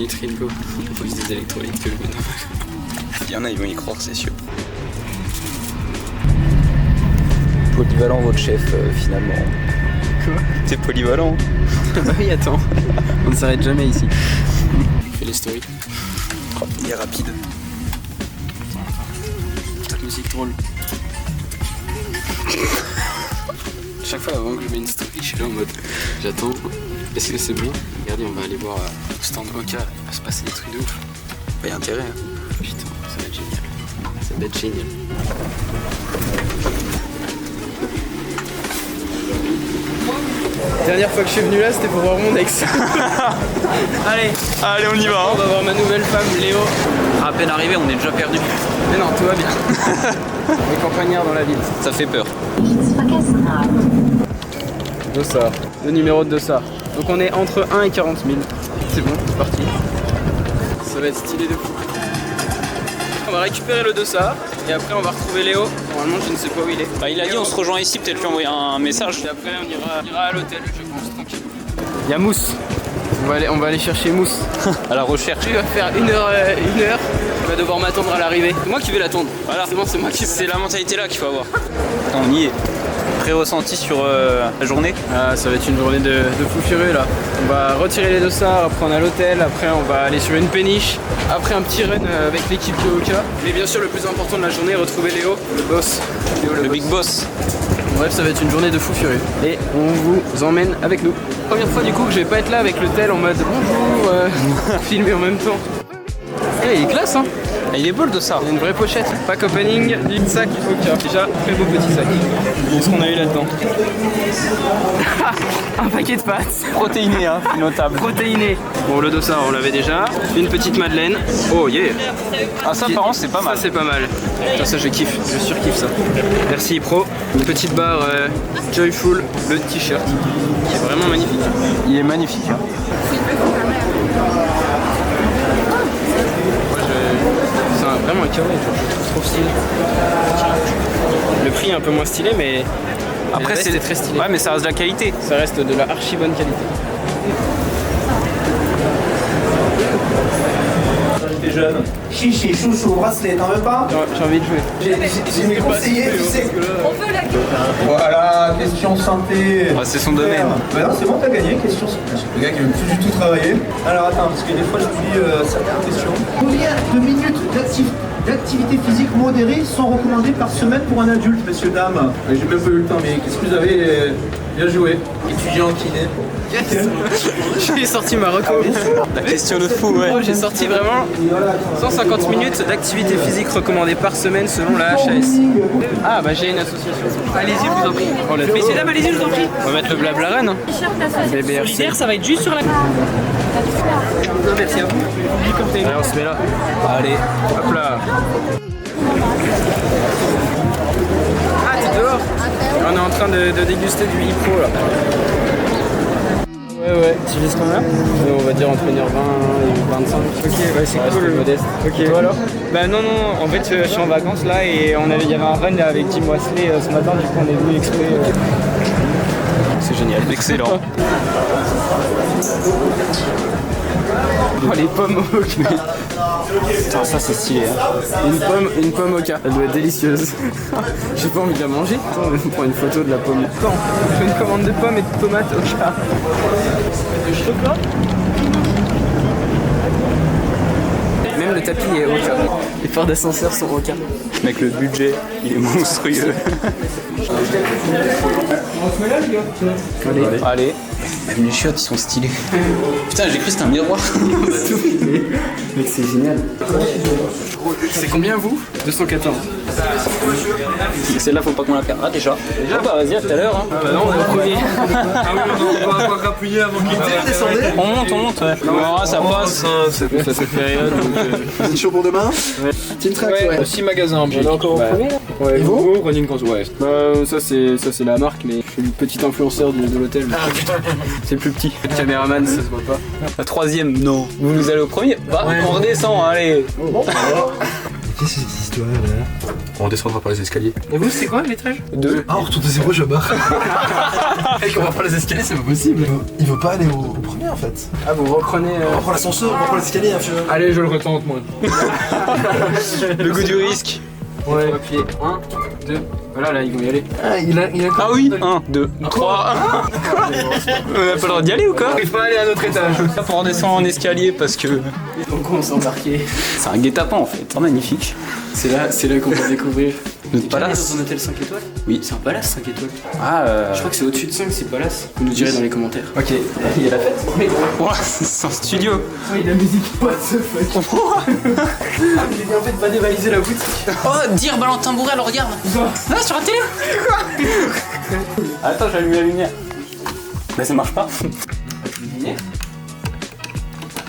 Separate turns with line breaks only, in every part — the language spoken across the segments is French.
électrolytes Ringo. On pose des électrolytes que le bonhomme. Il y en a, ils vont y croire, c'est sûr.
Polyvalent votre chef finalement.
Quoi?
T'es polyvalent.
Bah oui, attends. On ne s'arrête jamais ici. Fais les stories.
Oh, il est rapide.
Petite musique drôle. Chaque fois avant que je mets une story, je suis là en mode j'attends. Est-ce que c'est bon? Regardez, on va aller voir au stand Oka, il va se passer des trucs de ouf.
Il y a intérêt. Hein.
Putain, ça va être génial. Ça va être génial. Dernière fois que je suis venu là, c'était pour voir mon ex.
Allez, on y va.
On va voir ma nouvelle femme, Léo.
À peine arrivé, on est déjà perdu.
Mais non, tout va bien. Les campagnards dans la ville.
Ça fait peur.
Dossard. Le numéro de Dossard. Donc on est entre 1 et 40 000. C'est bon, c'est parti. Ça va être stylé de fou. On va récupérer le Dossard et après on va retrouver Léo. Normalement je ne sais pas où il est.
Bah, il a dit on se rejoint ici, peut-être lui envoyer un message.
Et après on ira à l'hôtel, je pense, tranquille. Il y a Mousse. On va aller chercher Mousse.
À la recherche.
Tu vas faire une heure. Il va devoir m'attendre à l'arrivée. C'est moi qui vais l'attendre. Voilà, c'est bon, c'est moi qui.
C'est la mentalité là qu'il faut avoir. On y est. Pré-ressenti sur la journée.
Ah, ça va être une journée de fou furieux là. On va retirer les dossards, après on a l'hôtel, après on va aller sur une péniche, après un petit run avec l'équipe de Oka. Mais bien sûr le plus important de la journée, retrouver Léo, le boss. Léo,
Le big boss.
Bref, ça va être une journée de fou furieux. Et on vous emmène avec nous. Première fois du coup que je vais pas être là avec l'hôtel en mode bonjour, filmer en même temps. Eh, il est classe hein.
Il est beau le Dossard.
Il y a une vraie pochette. Pack opening du sac Oka. Déjà, très beau petit sac. Qu'est-ce qu'on a eu là-dedans? Un paquet de pâtes.
Protéiné, hein, notable.
Protéiné. Bon, le Dossard, on l'avait déjà. Une petite madeleine. Oh yeah.
Ah, ça, par contre, c'est pas mal.
Ça, c'est pas mal. Ça, je kiffe. Je surkiffe ça. Merci Pro. Une petite barre Joyful. Le t-shirt. Qui est vraiment magnifique.
Il est magnifique. Hein.
C'est vraiment un carré, je trouve trop stylé. Le prix est un peu moins stylé, mais
après c'est
très stylé.
Ouais, mais ça reste de la qualité.
Ça reste de la archi bonne qualité.
T'es jeune. Chichi, chouchou, bracelet, t'en veux pas?
J'ai envie de jouer.
J'ai mes conseillers, tu sais. Voilà, question santé.
Ah, c'est son domaine.
Bah non, c'est bon, t'as gagné, question santé. Le gars qui veut plus du tout travailler. Alors attends, parce que des fois j'oublie certaines questions. Combien de minutes d'activité physique modérée sont recommandées par semaine pour un adulte, messieurs, dames? J'ai même pas eu le temps, mais qu'est-ce que vous avez bien joué? Étudiant en kiné.
J'ai sorti ma reco.
La question de fou, ouais.
J'ai sorti vraiment 150 minutes d'activité physique recommandée par semaine selon la HAS. Ah bah j'ai une association. Allez-y, je vous en prie.
Messieurs, dames, allez-y, je vous en prie.
On va mettre le blabla run. Hein.
Solidaire, ça va être juste sur la...
Merci à vous. Allez, on se met là. Allez, hop là. Ah, t'es dehors? On est en train de déguster du Hypro là. Ouais, tu vises combien? On va dire entre 1h20 et 25. Ok, ouais, c'est cool. Modeste. Ok, voilà. Bah non, en fait je suis en vacances là et il y avait un run là, avec Jim Wesley ce matin, du coup on est venu exprès.
C'est génial, excellent.
Oh les pommes au Oka.
Putain, ça c'est stylé. Hein.
Une pomme Oka, elle doit être délicieuse. J'ai pas envie de la manger. Attends, on prend une photo de la pomme. Quand je fais une commande de pommes et de tomates Oka. Du chocolat. Même le tapis est Oka. Les portes d'ascenseur sont Oka.
Mec, le budget, il est monstrueux. Allez. Les chiottes, ils sont stylés. Putain, j'ai cru que c'était un miroir.
Mec, c'est génial. C'est combien vous? 214.
Celle-là, faut pas qu'on la perde. Ah, déjà. Bah, vas-y, à tout à l'heure. Hein.
Ah bah non, on est au premier.
Ah oui, on va pas rappuyer avant qu'il descende.
On monte, ouais. Non, ça passe.
Ça cette période.
Vous êtes chaud pour demain?
Team Track, ouais.
6 magasins en
On est encore au premier là? Ouais,
Et vous?
Running Course, ouais. Ça c'est la marque, mais je suis le petit influenceur de l'hôtel. C'est le plus petit. Le caméraman, ça se voit pas.
La troisième, non. Vous nous allez au premier? Bah, on redescend, allez.
Qu'est-ce que c'est cette histoire là? On descendra par les escaliers.
Et vous, c'est quoi l'étage?
2.
Ah, on retourne de zéro, je barre. Mec, on va par les escaliers, c'est pas possible. Il veut pas aller au premier en fait.
Ah, vous reprenez.
On reprend l'ascenseur, on reprend les escaliers, hein, tu vois.
Allez, je le retente, moi.
Le goût du risque.
Ouais. On va appuyer 1, 2. Voilà, là, ils vont y aller.
Ah oui 1, 2, 3. On n'a pas le droit d'y aller ou quoi?
Il faut aller à notre étage.
Là pour redescendre en escalier parce que
Donc, on s'est embarqué.
c'est un guet-apens en fait. Oh, magnifique.
C'est là qu'on va découvrir.
Notre palace.
Dans un hôtel 5 étoiles?
Oui.
C'est un palace 5 étoiles.
Ah,
Je crois que c'est au-dessus de 5, c'est palace. Vous nous direz dans les commentaires. Ok, il y a la fête.
ouais, c'est un studio.
Oui, la musique, what the fuck. J'ai bien fait de pas dévaliser la boutique.
Oh, dire Valentin Bourrel, regarde. Ah, sur la télé. Attends, j'allume la lumière. Bah, ça marche pas.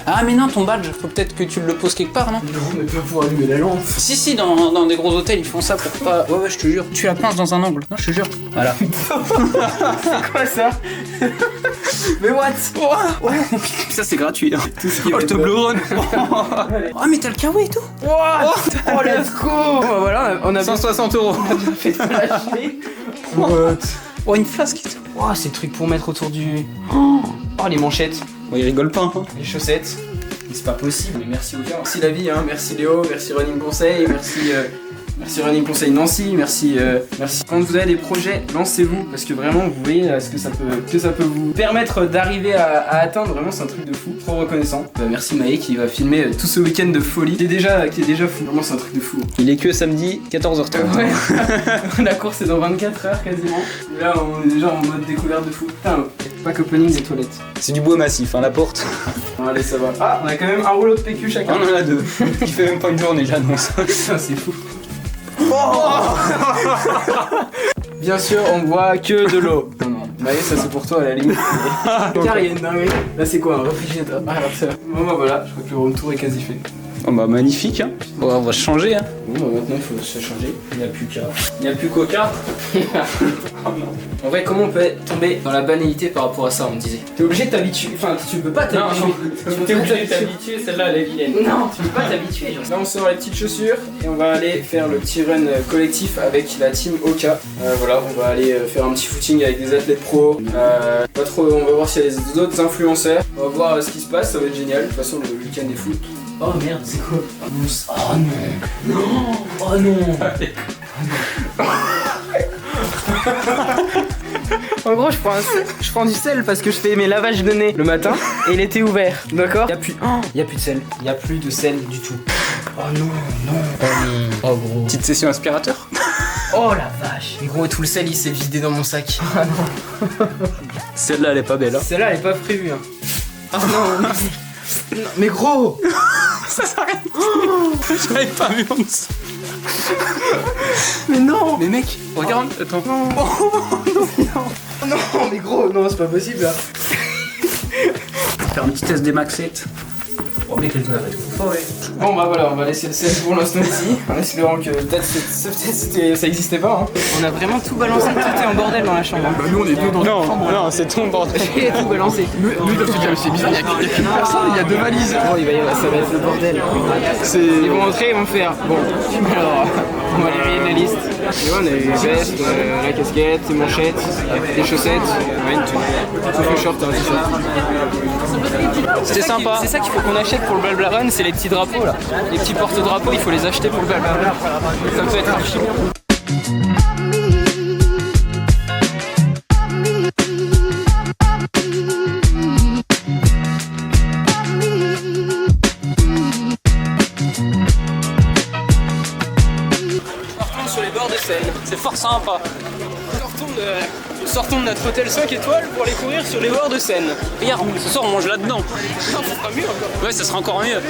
Ah, mais non, ton badge, faut peut-être que tu le poses quelque part, non?
On ne peut pas pouvoir allumer la lampe.
Si, dans des gros hôtels, ils font ça pour pas. Ouais, je te jure. Tu la pinces dans un angle. Non, je te jure. Voilà.
C'est quoi ça? Mais what?
Ouais. Ça, c'est gratuit. Hein.
Tout ce qui est
Oh, le Toblerone. Oh, mais t'as le kawaii et tout.
Oh, let's go! Bon, bah voilà, on a bien
160 €.
fait de lâcher.
Oh, une flasque et tout.
Oh, c'est le truc pour mettre autour du. Oh, les manchettes,
Oh, il rigole pas. Hein.
les chaussettes. Mais c'est pas possible. Mais merci Oka. Merci la vie, hein. Merci Léo, merci Running Conseil, merci Running Conseil Nancy, merci. Quand vous avez des projets, lancez-vous parce que vraiment vous voyez ce que ça peut vous permettre d'arriver à atteindre. Vraiment c'est un truc de fou, trop reconnaissant. Bah, merci Maë qui va filmer tout ce week-end de folie, qui est déjà fou. Vraiment c'est un truc de fou.
Il est que samedi 14h30.
Ouais. La course est dans 24 heures quasiment. Et là on est déjà en mode découverte de fou. Putain, pack opening des toilettes.
C'est du bois massif, hein, la porte.
Bon, allez ça va. Ah, on a quand même un rouleau de PQ chacun.
On en a 2. Il fait même pas une journée, j'annonce.
Putain, c'est fou. Bien sûr, on boit que de l'eau. Non, Maë, ça c'est pour toi à la limite. Car il y a une dinguerie. Là, c'est quoi un réfrigérateur? Ah, ça. Bon, bah voilà, je crois que le room tour est quasi fait.
Oh bah magnifique, hein. Bon, on va se changer, hein.
Bon, bah maintenant il faut se changer.
Il n'y a plus qu'à. Il n'y a plus qu'Oka.
En vrai, comment on peut tomber dans la banalité par rapport à ça, on me disait? T'es obligé de t'habituer. Enfin, tu peux pas t'habituer.
T'es obligé de t'habituer, celle-là elle est vilaine.
Non, tu peux pas t'habituer. Genre. Là, on sort les petites chaussures et on va aller faire le petit run collectif avec la team Oka. Voilà, on va aller faire un petit footing avec des athlètes pros. Pas trop, on va voir s'il y a des autres influenceurs. On va voir ce qui se passe, ça va être génial. De toute façon, le week-end est fou. Oh merde, c'est quoi? Oh non! Non! Oh non! En gros, je prends du sel parce que je fais mes lavages de nez le matin et il était ouvert, d'accord? Y'a plus de sel. Y'a plus de sel du tout. Oh non, non. Oh gros.
Petite session aspirateur.
Oh la vache. Mais gros, tout le sel il s'est vidé dans mon sac. Ah non.
Celle-là elle est pas belle, hein.
Celle-là elle est pas prévue. Hein. Oh non. Non, mais gros.
Ça s'arrête. Je l'avais pas vu en dessous.
Mais non.
Mais mec, regarde. Attends.
Non. Non, mais gros, non, c'est pas possible là.
Faire un petit test des maxettes.
Oh mec, elle doit arrêter. Oh ouais. Bon bah voilà, on va laisser le sel pour l'instant ici, en espérant que peut-être ça existait pas. Hein. On a vraiment tout balancé, tout est en bordel dans la chambre. Bah
nous on est deux dans la chambre.
Non, c'est ton bordel.
J'ai tout balancé.
Nous ils doivent se dire, c'est bizarre, il y a qu'une personne, il y a 2 valises.
Oh, ça va être le bordel. Ils vont entrer, ils vont faire. Bon, alors, on va aller la liste. Et ouais, on a les vestes, la casquette, les manchettes, les chaussettes, ouais, tout le short,
C'était sympa.
C'est ça qu'il faut qu'on achète pour le Blabla Run, c'est les petits drapeaux là. Les petits porte-drapeaux, il faut les acheter pour le Blabla Run. Ça peut être archi bien. Sur les bords de Seine.
C'est fort sympa.
Sortons de notre hôtel 5 étoiles pour aller courir sur les bords de Seine.
Regarde, ce soir on mange là-dedans.
Ça sera mieux encore.
Ouais, ça sera encore mieux.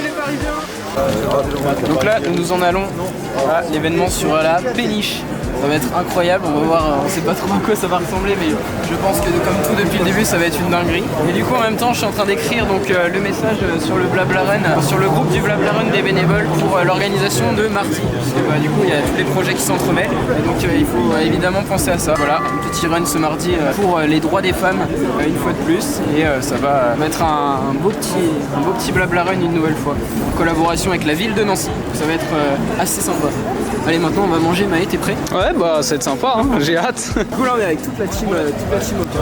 Donc là, nous en allons à l'événement sur la péniche. Ça va être incroyable, on va voir, on sait pas trop à quoi ça va ressembler, mais je pense que comme tout depuis le début, ça va être une dinguerie. Et du coup, en même temps, je suis en train d'écrire donc le message sur le Blabla Run, sur le groupe du Blabla Run des bénévoles pour l'organisation de mardi. Parce que du coup, il y a tous les projets qui s'entremêlent, et donc il faut évidemment penser à ça. Voilà, un petit run ce mardi. mardi pour les droits des femmes une fois de plus et ça va mettre un beau petit blabla run une nouvelle fois en collaboration avec la ville de Nancy. Ça va être assez sympa. Allez, maintenant on va manger. Maë, t'es prêt?
Ouais, bah ça va être sympa, hein. J'ai hâte.
Du coup là on est avec toute la team Oka.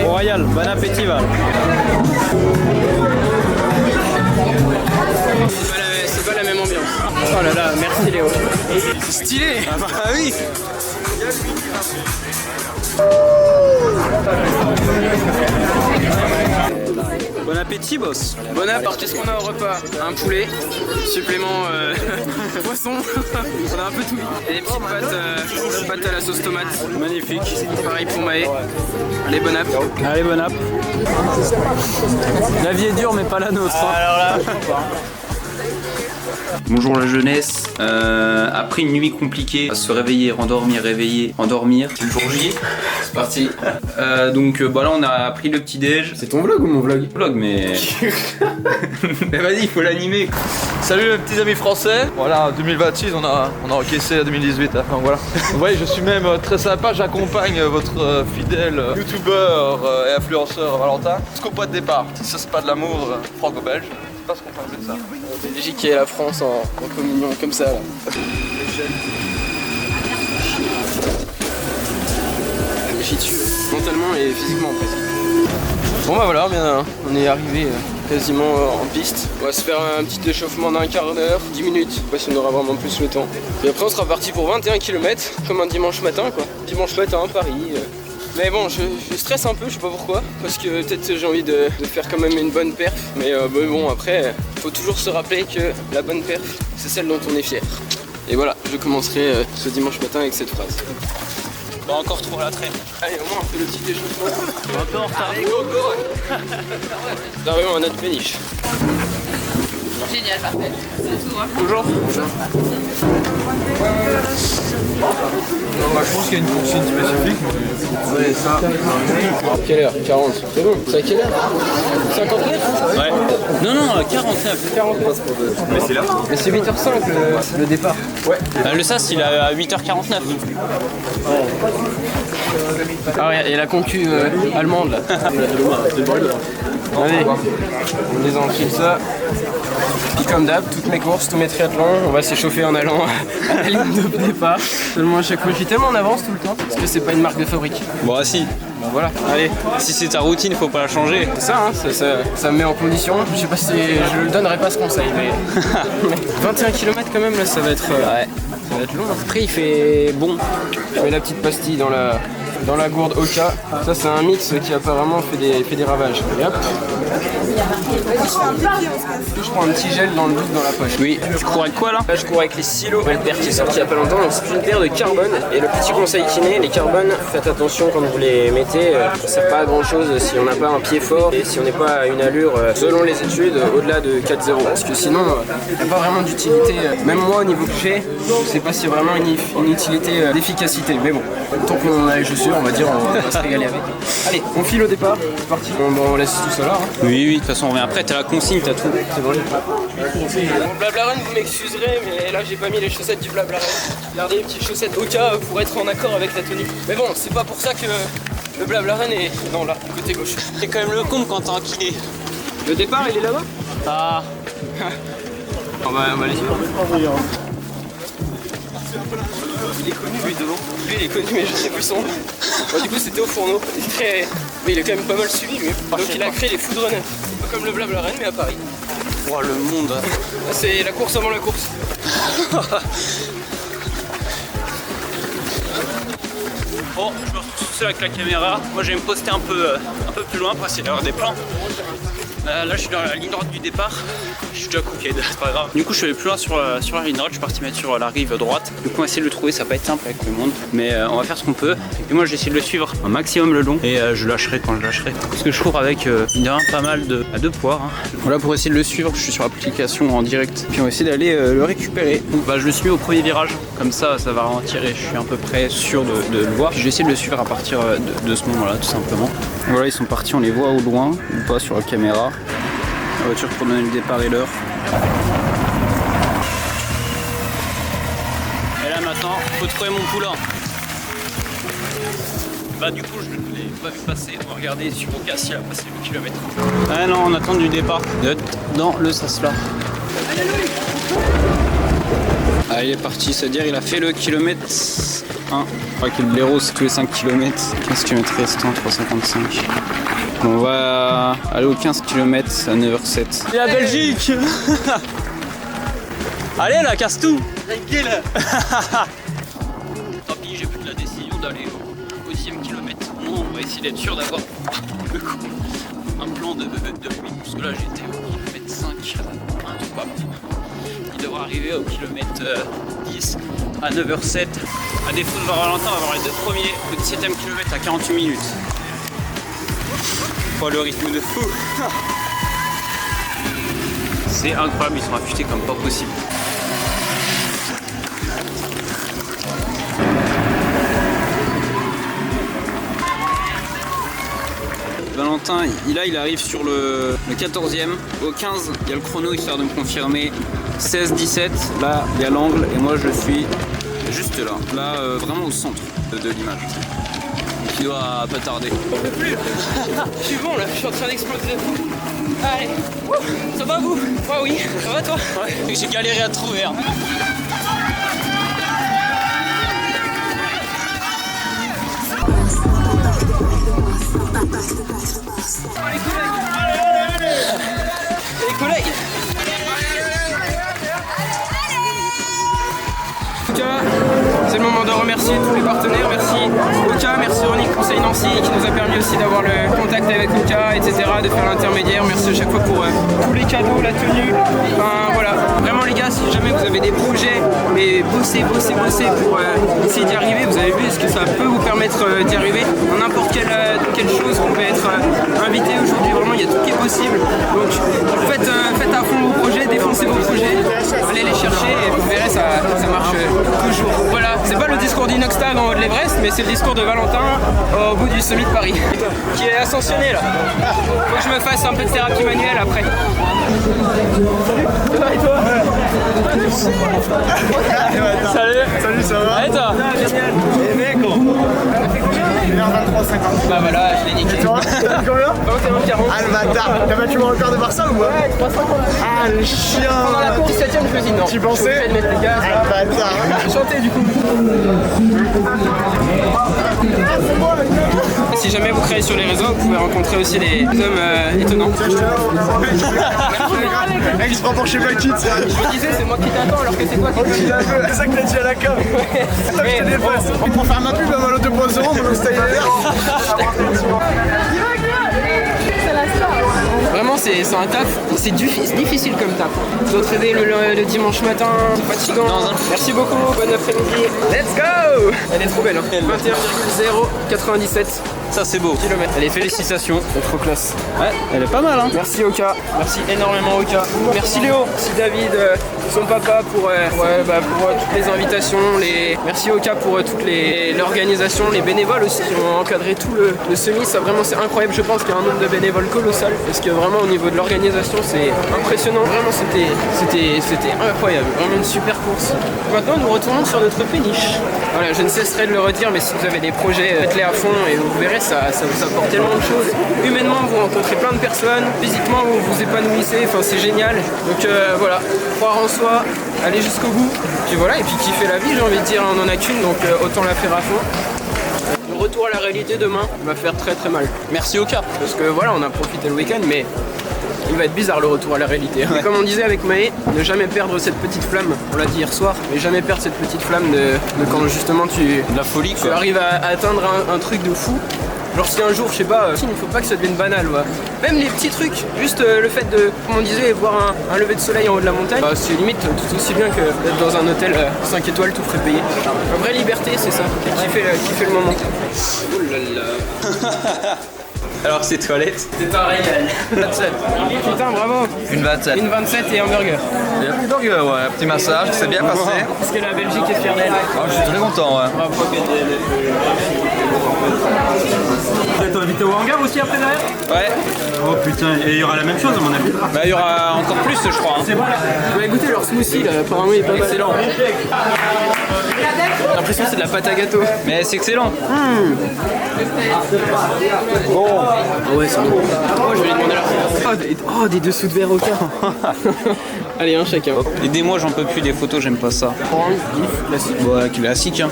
Royal, bon appétit Val.
C'est pas la même ambiance. Oh là là, merci Léo. Stylé.
Ah bah oui. Bon appétit boss.
Bon appétit, qu'est-ce qu'on a au repas? Un poulet, supplément poisson, on a un peu tout. Et des petites pâtes à la sauce tomate.
Magnifique.
Pareil pour Maë. Allez, bon app.
Allez, bon app. La vie est dure mais pas la nôtre. Hein. Alors là, bonjour la jeunesse. Après une nuit compliquée, à se réveiller, rendormir, réveiller, endormir. C'est le jour J. C'est parti. Donc bah là on a pris le petit déj.
C'est ton vlog ou mon vlog?
Vlog mais. Mais vas-y, il faut l'animer.
Salut les petits amis français. Voilà, 2026, on a encaissé 2018. Hein, donc voilà. Vous voyez, je suis même très sympa. J'accompagne votre fidèle youtubeur et influenceur Valentin. Jusqu'au point de départ. Si ça c'est pas de l'amour franco-belge, c'est pas ce qu'on pense de ça.
Belgique et la France en communion comme ça là. J'y tue mentalement et physiquement presque. Bon bah voilà, bien, on est arrivé quasiment en piste. On va se faire un petit échauffement d'un quart d'heure, 10 minutes, je sais pas si on aura vraiment plus le temps. Et après on sera parti pour 21 km, comme un dimanche matin quoi. Dimanche matin à Paris. Mais bon, je stresse un peu, je sais pas pourquoi, parce que peut-être j'ai envie de faire quand même une bonne perf. Mais bon, après, faut toujours se rappeler que la bonne perf, c'est celle dont on est fier. Et voilà, je commencerai ce dimanche matin avec cette phrase.
Bah encore trop la traîne.
Allez, au moins on fait le petit échauffement. Encore, allez, go, go. C'est vraiment un autre péniche.
Génial, parfait. C'est tout, hein.
Bonjour. Bonjour.
Je pense qu'il y a une consigne spécifique.
Ouais, ça. Quelle heure? 40. C'est bon. C'est à quelle heure? 59?
Ouais. Non, non, 49.
49.
Mais c'est là.
Mais c'est 8h05 le départ. Ouais.
Le SAS il est à 8h49.
Ah ouais, et la concu allemande là. Allez, on désenfile ça. Puis comme d'hab, toutes mes courses, tous mes triathlons, on va s'échauffer en allant à la ligne de départ. Seulement à chaque fois, je suis tellement en avance tout le temps, parce que c'est pas une marque de fabrique.
Bon, ah si.
Bon, voilà, allez.
Si c'est ta routine, faut pas la changer.
C'est ça, hein, ça me met en condition. Je sais pas si je le donnerai pas ce conseil, mais 21 km quand même là, ça va être
Ouais.
ça va être long. Après, il fait bon. Je mets la petite pastille dans la gourde Oka. Ça, c'est un mix qui apparemment fait des ravages. Et hop. Je prends un petit gel dans le doute dans la poche.
Oui, tu cours avec quoi là?
Là, je cours avec les Silo, une paire qui est sortie il y a pas longtemps. Donc, c'est une paire de carbone. Et le petit conseil kiné, les carbones, faites attention quand vous les mettez. Ça sert pas à grand chose si on n'a pas un pied fort et si on n'est pas à une allure, selon les études, au-delà de 4,0. Parce que sinon, il n'y a pas vraiment d'utilité. Même moi, au niveau que j'ai, je sais pas si vraiment une utilité d'efficacité. Mais bon, tant qu'on a les chaussures, on va dire, on va se régaler avec. Allez, on file au départ. C'est parti. Bon, on laisse tout ça là. Hein.
Oui, oui, de toute façon, on revient après, t'as la consigne, t'as tout.
C'est bon. Bon, blabla run, vous m'excuserez, mais là j'ai pas mis les chaussettes du blabla run. Regardez les petites chaussettes Oka pour être en accord avec la tenue. Mais bon, c'est pas pour ça que le blabla run est. Non, là, côté gauche.
T'es quand même le con quand t'es en kiné.
Le départ, il est là-bas?
Ah.
On va aller. Il est connu lui devant. Lui il est connu mais je sais plus son nom. Bon, du coup c'était au fourneau. Mais il est quand même pas mal suivi lui. Donc il a créé les food runners. Pas comme le blabla run mais à Paris.
Oh le monde.
C'est la course avant la course.
Bon, je me retrouve tout seul avec la caméra. Moi je vais me poster un peu plus loin pour essayer d'avoir des plans. Là je suis dans la ligne droite du départ. Je suis déjà cooked, c'est pas grave. Du coup je suis allé plus loin sur la ligne droite. Je suis parti mettre sur la rive droite. Du coup on va essayer de le trouver, ça va pas être simple avec le monde. Mais on va faire ce qu'on peut. Et puis moi je vais essayer de le suivre un maximum le long. Et je lâcherai quand je lâcherai. Parce que je cours avec pas mal de poids. Hein. Voilà pour essayer de le suivre. Je suis sur l'application en direct. Puis on va essayer d'aller le récupérer. Donc bah, je le suis au premier virage. Comme ça va ralentir et je suis à peu près sûr de le voir. Puis je vais essayer de le suivre à partir de ce moment là tout simplement. Voilà ils sont partis, on les voit au loin ou pas sur la caméra. La voiture pour donner le départ et l'heure. maintenant, faut trouver mon poulain. Bah du coup je l'ai pas vu passer, on va regarder sur Oka s'il a passé le kilomètre. Ah non, on attend du départ dans le sas là. Ah il est parti, c'est-à-dire il a fait le kilomètre 1. Je crois que le blaireau c'est tous les 5 km. 15 km restants, 3,55. Bon, on va aller aux 15 km à 9h07. C'est la Belgique. Allez là, casse tout. Tant pis, j'ai pris la décision d'aller au 10e kilomètre. Non, on va essayer d'être sûr d'avoir un plan de 8, parce que là j'étais au kilomètre 5, il devra arriver au kilomètre 10 à 9h07. À défaut de voir Valentin, on va avoir les deux premiers, le 17e kilomètre à 48 minutes. Oh, le rythme de fou. C'est incroyable, ils sont affûtés comme pas possible. Valentin, il arrive sur le 14e. Au 15, il y a le chrono histoire de me confirmer. 16-17, là il y a l'angle et moi je suis juste là. Là, vraiment au centre de l'image. Qui doit pas tarder.
Je peux plus. Je suis bon là, je suis en train d'exploser. Allez, ça va vous? Ouais, oui, ça va toi?
Ouais. J'ai galéré à trouver. Hein.
Les collègues. C'est le moment de remercier tous les partenaires. Merci Oka, merci Ronick Conseil Nancy qui nous a permis aussi d'avoir le contact avec Oka, etc. de faire l'intermédiaire. Merci à chaque fois pour tous les cadeaux, la tenue. Enfin voilà, vraiment les gars, si jamais vous avez des projets, mais bossez pour essayer d'y arriver. Vous avez vu ce que ça peut vous permettre d'y arriver. Dans n'importe quelle chose, vous pouvez être invité aujourd'hui. Vraiment, il y a tout qui est possible. Donc faites à fond vos projets, défoncez vos projets, allez les chercher et vous verrez, ça marche toujours. Voilà, c'est pas le discours d'Inoxtag en haut de l'Everest, mais c'est le discours de Valentin au bout du sommet de Paris, qui est ascensionné là. Faut que je me fasse un peu de thérapie manuelle après. Ça va et toi? Salut.
Salut, ça va?
Et toi? Génial.
Et mec, 1h23,50.
Bah voilà, je l'ai niqué.
Et toi? T'as fait combien?
21h40.
Ah le bâtard! T'as battu mon record de Barça ou quoi?
Ouais, 350.
Ah le chien!
Pendant la course 7ème, je me dis non.
Tu pensais?
Je suis obligé de mettre les gaz.
Ah le bâtard!
Chanter du coup. Si jamais vous créez sur les réseaux, vous pouvez rencontrer aussi des hommes étonnants.
Mec, il se prend pour chez Black Kids.
Je me disais, c'est moi qui t'attends alors que c'est toi qui t'attends.
C'est ça que t'as dit à la com. Attends, je te dépasse. On prend faire ma pub à Malo 2.0, mon style est là.
Vraiment, c'est un taf, c'est difficile comme taf. Vous entraînez le dimanche matin, c'est fatigant. Merci beaucoup, bon après-midi. Let's go! Elle est trop belle, hein. 21,097.
Ça c'est beau.
Kilomètres. Allez, félicitations, elle est trop classe.
Ouais, elle est pas mal hein.
Merci Oka, merci énormément Oka. Merci Léo, merci David, son papa pour toutes les invitations. Merci Oka pour toute l'organisation, les bénévoles aussi qui ont encadré tout le semi. Ça vraiment c'est incroyable, je pense qu'il y a un nombre de bénévoles colossal. Parce que vraiment au niveau de l'organisation c'est impressionnant. Vraiment c'était incroyable, vraiment une super course. Maintenant nous retournons sur notre péniche. Voilà, je ne cesserai de le redire, mais si vous avez des projets, faites-les à fond et vous verrez, ça vous apporte tellement de choses. Humainement, vous rencontrez plein de personnes, physiquement, vous vous épanouissez, enfin c'est génial. Donc voilà, croire en soi, aller jusqu'au bout, puis voilà, et puis kiffer la vie, j'ai envie de dire, on en a qu'une, donc autant la faire à fond. Le retour à la réalité demain va faire très très mal. Merci Oka, parce que voilà, on a profité le week-end, mais il va être bizarre le retour à la réalité. Ouais. Comme on disait avec Maë, ne jamais perdre cette petite flamme, on l'a dit hier soir, mais jamais perdre cette petite flamme de quand justement tu arrives à atteindre un truc de fou. Genre si un jour, je sais pas, il ne faut pas que ça devienne banal, ouais. Même les petits trucs, juste le fait de, comme on disait, voir un lever de soleil en haut de la montagne, c'est limite tout aussi bien que d'être dans un hôtel 5 étoiles tout frais payé. La vraie liberté, c'est ça, qui fait le moment. Oh là là.
Alors ces toilettes.
C'est un régal. 27. Putain, bravo.
Une 27.
Une 27 et un burger.
Et un petit burger, ouais, un petit massage, c'est bien passé.
Est-ce que la Belgique est fière d'elle?
Oh, je suis très content, ouais.
Bravo.
Vous êtes invité au hangar aussi après derrière?
Ouais.
Oh putain, et il y aura la même chose à mon avis.
Bah il y aura encore plus je crois.
Vous avez goûté leur smoothie là, apparemment il est pas mal. Excellent. J'ai l'impression que c'est de la pâte à gâteau.
Mais c'est excellent.
Bon. Ah ouais, c'est bon. Oh, je vais lui demander la des dessous de verre au cas. Allez, un chacun.
Aidez-moi, j'en peux plus des photos, j'aime pas ça.
Classique.
Ouais, classique, hein.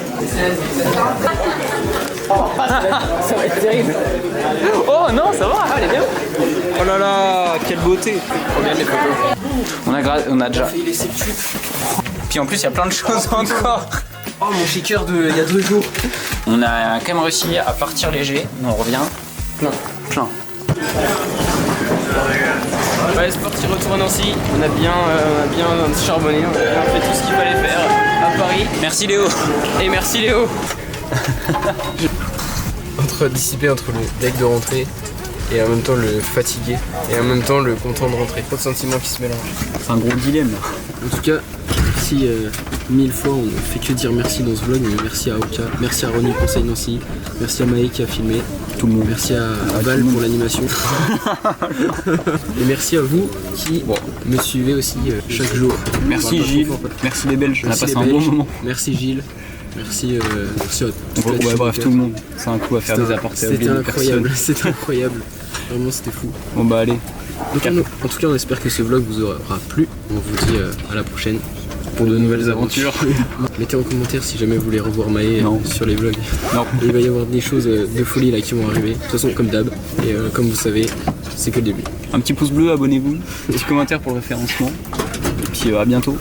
Ça va être terrible.
Oh non, ça va.
Ah, elle est bien.
Oh là là, quelle beauté.
Regarde les photos.
On a déjà.
Il laisse ses tubes.
Puis en plus, il y a plein de choses encore.
Oh, mon shaker il y a 2 jours.
On a quand même réussi à partir léger. On revient plein.
Ouais, Sporty retour à Nancy. On a bien charbonné, on a bien fait tout ce qu'il fallait faire à Paris.
Merci Léo.
Et merci Léo. Dissipé entre le deck de rentrée et en même temps le fatigué et en même temps le content de rentrer. Trop de sentiments qui se mélangent.
C'est un gros dilemme.
En tout cas, merci 1000 fois, on ne fait que dire merci dans ce vlog. Merci à Oka, merci à Ronnie Conseil Nancy, merci à Maë qui a filmé, tout le monde. Merci à Val pour l'animation. Et merci à vous qui me suivez aussi chaque jour.
Merci Gilles, merci les Belges, on a passé un bon moment.
Merci Gilles. Merci à
bref, tout le monde. C'est un coup à faire des apports.
C'était incroyable, c'était incroyable. Vraiment, c'était fou.
Bon bah allez.
Donc, en tout cas, on espère que ce vlog vous aura plu. On vous dit à la prochaine pour de nouvelles aventures. Mettez en commentaire si jamais vous voulez revoir Maë sur les vlogs.
Non.
Il va y avoir des choses de folie là qui vont arriver. De toute façon, comme d'hab. Et comme vous savez, c'est que le début.
Un petit pouce bleu, abonnez-vous. Un petit commentaire pour le référencement. Et puis à bientôt.